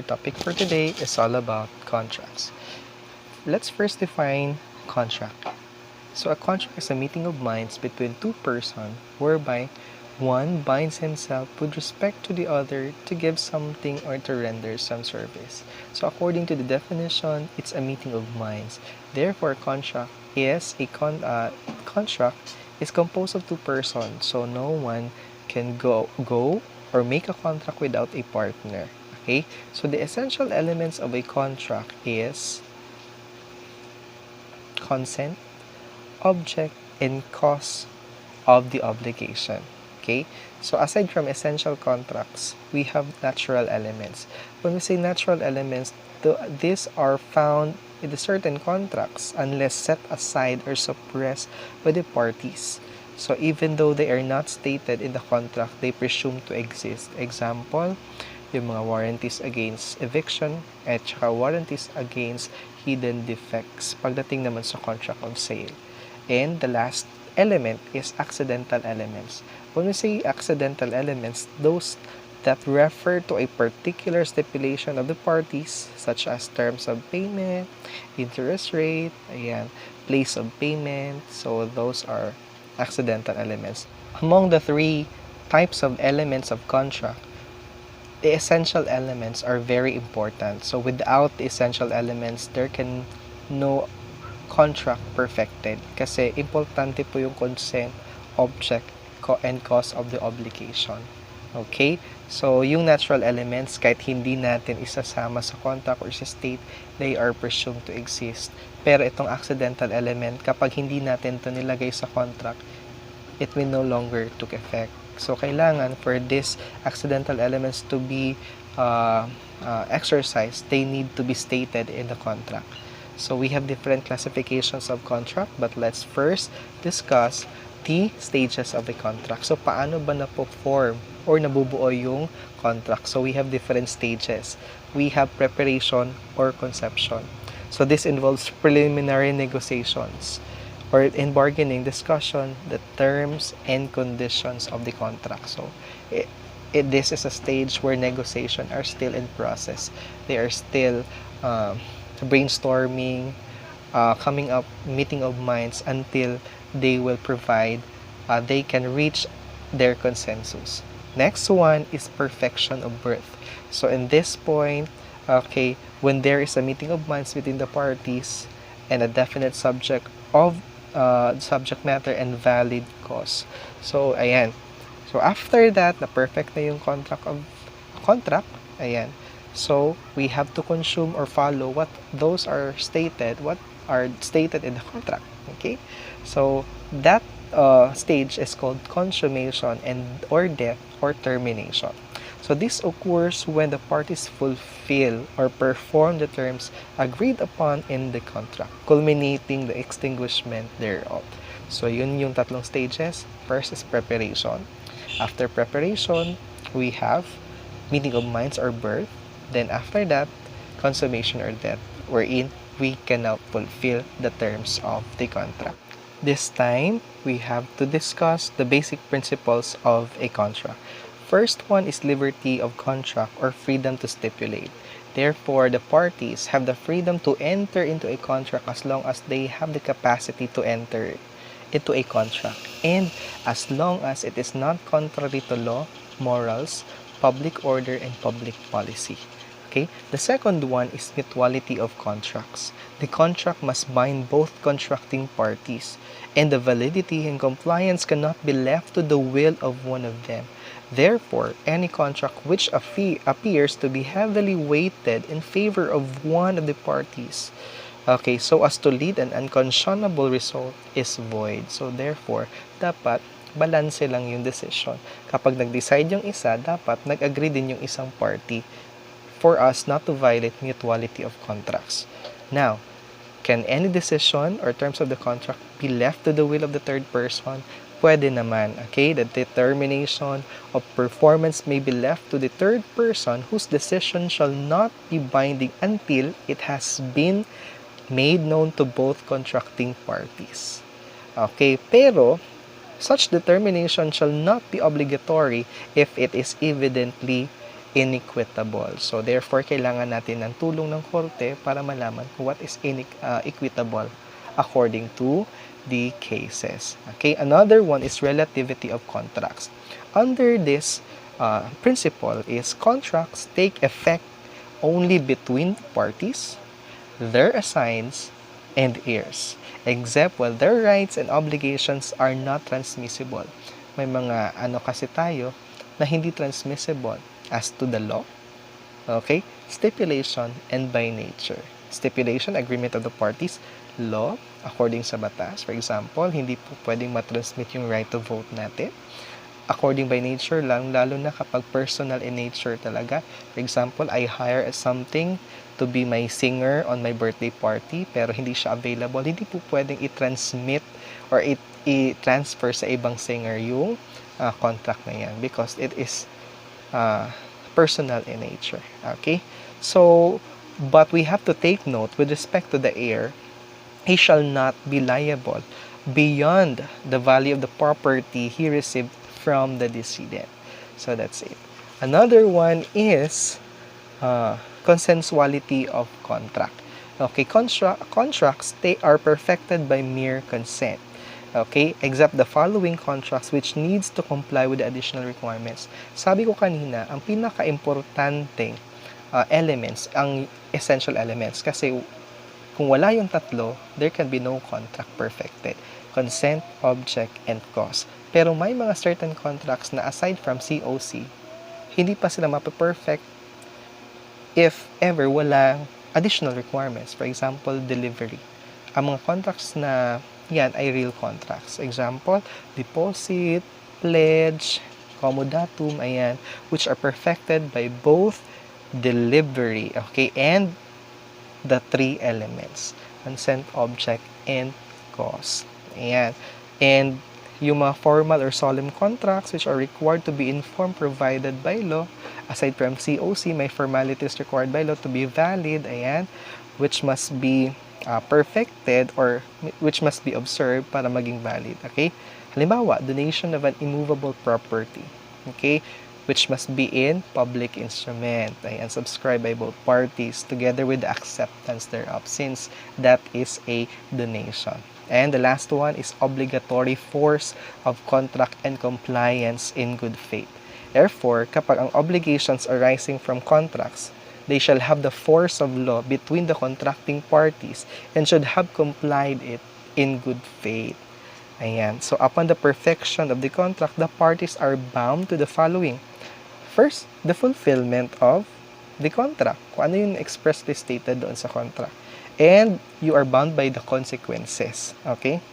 our topic for today is all about contracts. Let's first define contract. So a contract is a meeting of minds between two persons whereby one binds himself with respect to the other to give something or to render some service. So according to the definition, it's a meeting of minds. Therefore, contract is composed of two persons. So no one can go or make a contract without a partner. Okay? So the essential elements of a contract is consent, object, and cause of the obligation. Okay? So aside from essential contracts, we have natural elements. When we say natural elements, these are found in the certain contracts unless set aside or suppressed by the parties. So even though they are not stated in the contract, they presume to exist. Example, yung mga warranties against eviction at saka warranties against hidden defects pagdating naman sa contract of sale. And the last element is accidental elements. When we say accidental elements, those that refer to a particular stipulation of the parties such as terms of payment, interest rate, place of payment. So those are accidental elements. Among the three types of elements of contract, the essential elements are very important. So without the essential elements, there can no contract perfected kasi importante po yung consent, object, and cause of the obligation. Okay? So, yung natural elements, kahit hindi natin isasama sa contract or sa state, they are presumed to exist. Pero itong accidental element, kapag hindi natin ito nilagay sa contract, it will no longer took effect. So, kailangan for these accidental elements to be exercised, they need to be stated in the contract. So, we have different classifications of contract, but let's first discuss the stages of the contract. So, paano ba na-form or nabubuo yung contract? So, we have different stages. We have preparation or conception. So, this involves preliminary negotiations or in bargaining discussion, the terms and conditions of the contract. So, this is a stage where negotiations are still in process. They are still brainstorming, coming up, meeting of minds until they will provide, they can reach their consensus. Next one is perfection of birth. So in this point, okay, when there is a meeting of minds between the parties and a definite subject of subject matter and valid cause. So ayan. So after that, na perfect na yung contract. Ayan. So we have to consume or follow what those are stated, what are stated in the contract. Okay? So that stage is called consummation and or death or termination. So this occurs when the parties fulfill or perform the terms agreed upon in the contract, culminating the extinguishment thereof. So yun yung tatlong stages. First is preparation. After preparation, we have meeting of minds or birth. Then after that, consummation or death, wherein we can now fulfill the terms of the contract. This time, we have to discuss the basic principles of a contract. First one is liberty of contract or freedom to stipulate. Therefore, the parties have the freedom to enter into a contract as long as they have the capacity to enter into a contract and as long as it is not contrary to law, morals, public order, and public policy. Okay? The second one is mutuality of contracts. The contract must bind both contracting parties, and the validity and compliance cannot be left to the will of one of them. Therefore, any contract which appears to be heavily weighted in favor of one of the parties, okay, so as to lead an unconscionable result, is void. So therefore, dapat balanse lang yung decision. Kapag nag-decide yung isa, dapat nag-agree din yung isang party for us not to violate mutuality of contracts. Now, can any decision or terms of the contract be left to the will of the third person? Pwede naman. Okay? The determination of performance may be left to the third person whose decision shall not be binding until it has been made known to both contracting parties. Okay? Pero, such determination shall not be obligatory if it is evidently inequitable. So, therefore, kailangan natin ng tulong ng korte para malaman kung what is equitable according to the cases. Okay, another one is relativity of contracts. Under this principle is contracts take effect only between parties, their assigns, and heirs, except when their rights and obligations are not transmissible. May mga kasi tayo na hindi transmissible as to the law, okay, stipulation, and by nature. Stipulation, agreement of the parties. Law, according sa batas. For example, hindi po pwedeng matransmit yung right to vote natin. According by nature lang, lalo na kapag personal in nature talaga. For example, I hire something to be my singer on my birthday party, pero hindi siya available. Hindi po pwedeng i-transmit or i-transfer sa ibang singer yung contract na yan because it is personal in nature. Okay? So, but we have to take note with respect to the heir, he shall not be liable beyond the value of the property he received from the decedent. So that's it. Another one is consensuality of contract. Okay, contracts, they are perfected by mere consent. Okay, except the following contracts which needs to comply with the additional requirements. Sabi ko kanina, ang pinaka-importanteng elements, ang essential elements, kasi kung wala yung tatlo, there can be no contract perfected. Consent, object, and cause. Pero may mga certain contracts na aside from COC, hindi pa sila mapaperfect if ever walang additional requirements. For example, delivery. Ang mga contracts na yan ay real contracts. Example, deposit, pledge, commodatum, ayan, which are perfected by both delivery, okay, and the three elements, consent, object, and cause. Ayan. And yung mga formal or solemn contracts which are required to be in form provided by law, aside from COC, may formalities required by law to be valid, ayan, which must be perfected or which must be observed para maging valid. Okay? Halimbawa, donation of an immovable property. Okay? Which must be in public instrument and subscribed by both parties together with the acceptance thereof, since that is a donation. And the last one is obligatory force of contract and compliance in good faith. Therefore, kapag ang obligations arising from contracts, they shall have the force of law between the contracting parties and should have complied it in good faith. Ayan. So, upon the perfection of the contract, the parties are bound to the following. First, the fulfillment of the contract. Kung ano yung expressly stated doon sa contract. And you are bound by the consequences. Okay?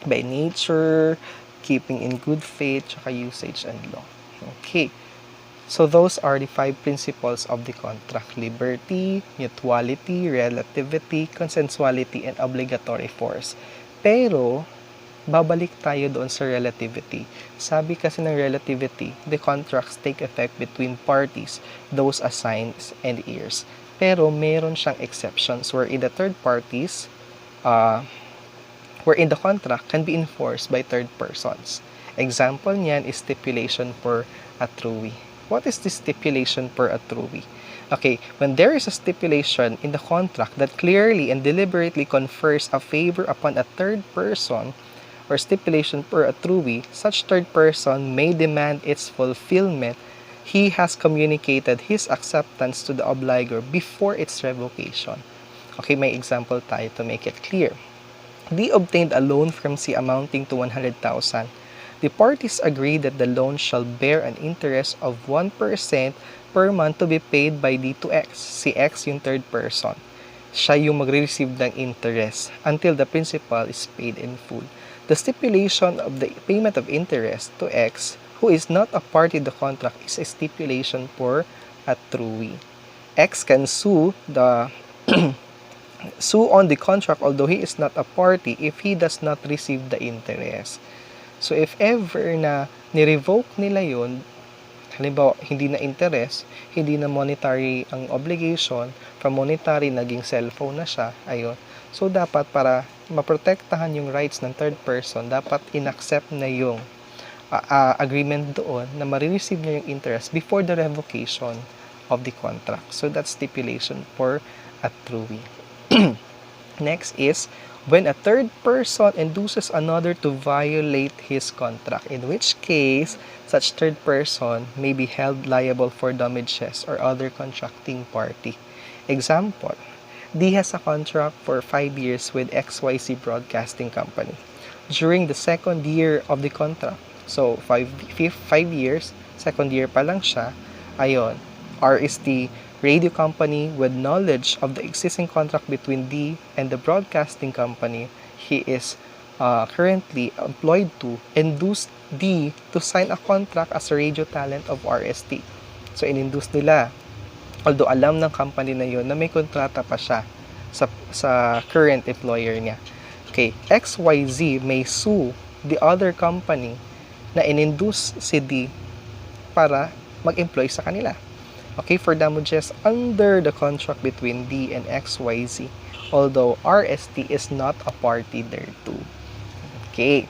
By nature, keeping in good faith, tsaka usage and law. Okay. So, those are the 5 principles of the contract. Liberty, mutuality, relativity, consensuality, and obligatory force. Pero, babalik tayo doon sa relativity. Sabi kasi ng relativity, the contracts take effect between parties, those assigns and heirs. Pero meron siyang exceptions wherein the third parties, wherein the contract can be enforced by third persons. Example niyan is stipulation per atruwi. What is the stipulation per atruwi? Okay, when there is a stipulation in the contract that clearly and deliberately confers a favor upon a third person, or stipulation per atruwi, such third person may demand its fulfillment. He has communicated his acceptance to the obligor before its revocation. Okay, may example tayo to make it clear. D obtained a loan from C amounting to 100,000. The parties agree that the loan shall bear an interest of 1% per month to be paid by D to X. Si X yung third person. Siya yung magre-receive ng interest until the principal is paid in full. The stipulation of the payment of interest to X, who is not a party to the contract, is a stipulation per atruwi. X can sue on the contract although he is not a party if he does not receive the interest. So if ever na ni-revoke nila yun, halimbawa hindi na interest, hindi na monetary ang obligation, from monetary naging cellphone na siya, ayun. So dapat para maprotektahan yung rights ng third person, dapat inaccept na yung agreement doon na marireceive niya yung interest before the revocation of the contract. So that's stipulation for a truly. Next is when a third person induces another to violate his contract, in which case such third person may be held liable for damages or other contracting party. Example, D has a contract for 5 years with XYZ Broadcasting Company. During the second year of the contract, so 5 years, second year pa lang siya, ayon, R is the radio company with knowledge of the existing contract between D and the broadcasting company he is currently employed to induce D to sign a contract as a radio talent of RST. So, in-induce nila. Although alam ng company na yun na may kontrata pa siya sa current employer niya. Okay, XYZ may sue the other company na in-induce si D para mag-employ sa kanila. Okay, for damages under the contract between D and XYZ, although RST is not a party thereto. Okay,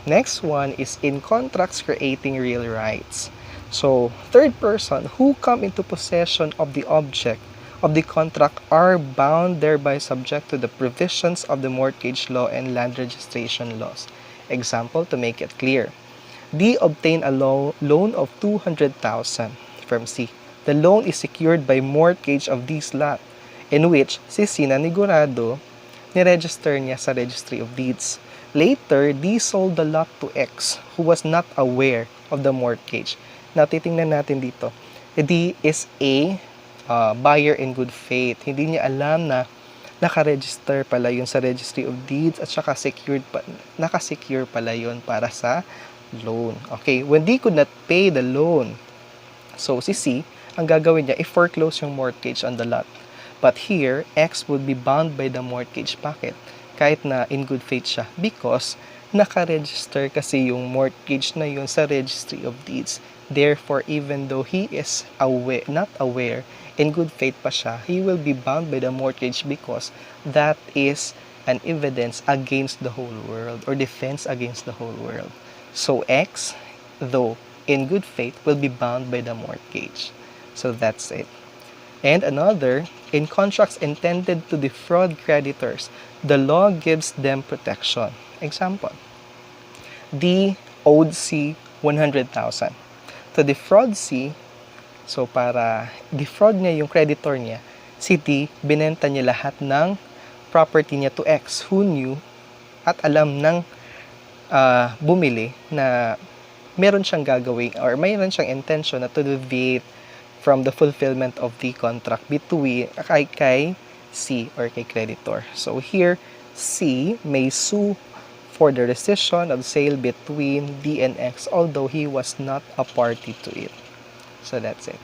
next one is in contracts creating real rights. So, third person who come into possession of the object of the contract are bound thereby subject to the provisions of the mortgage law and land registration laws. Example, to make it clear. D obtained a loan of 200,000 from C. The loan is secured by mortgage of D's lot, in which si C nanigurado, niregister niya sa Registry of Deeds. Later, D sold the lot to X, who was not aware of the mortgage. Now, titingnan natin dito. D is a buyer in good faith. Hindi niya alam na naka-register pala yun sa Registry of Deeds at saka naka-secure pala yun para sa loan. Okay, when D could not pay the loan, so si C, ang gagawin niya, i-foreclose yung mortgage on the lot. But here, X would be bound by the mortgage packet kahit na in good faith siya because naka-register kasi yung mortgage na yun sa Registry of Deeds. Therefore, even though he is not aware, in good faith pa siya, he will be bound by the mortgage because that is an evidence against the whole world or defense against the whole world. So, X, though in good faith, will be bound by the mortgage. So, that's it. And another, in contracts intended to defraud creditors, the law gives them protection. Example, D owed C 100,000. To defraud C, so para defraud niya yung creditor niya, si D, binenta niya lahat ng property niya to X who knew at alam ng bumili na meron siyang gagawin or mayroon siyang intention na to deviate from the fulfillment of the contract between kay C or kay creditor. So here, C may sue for the rescission of sale between D and X although he was not a party to it. So that's it.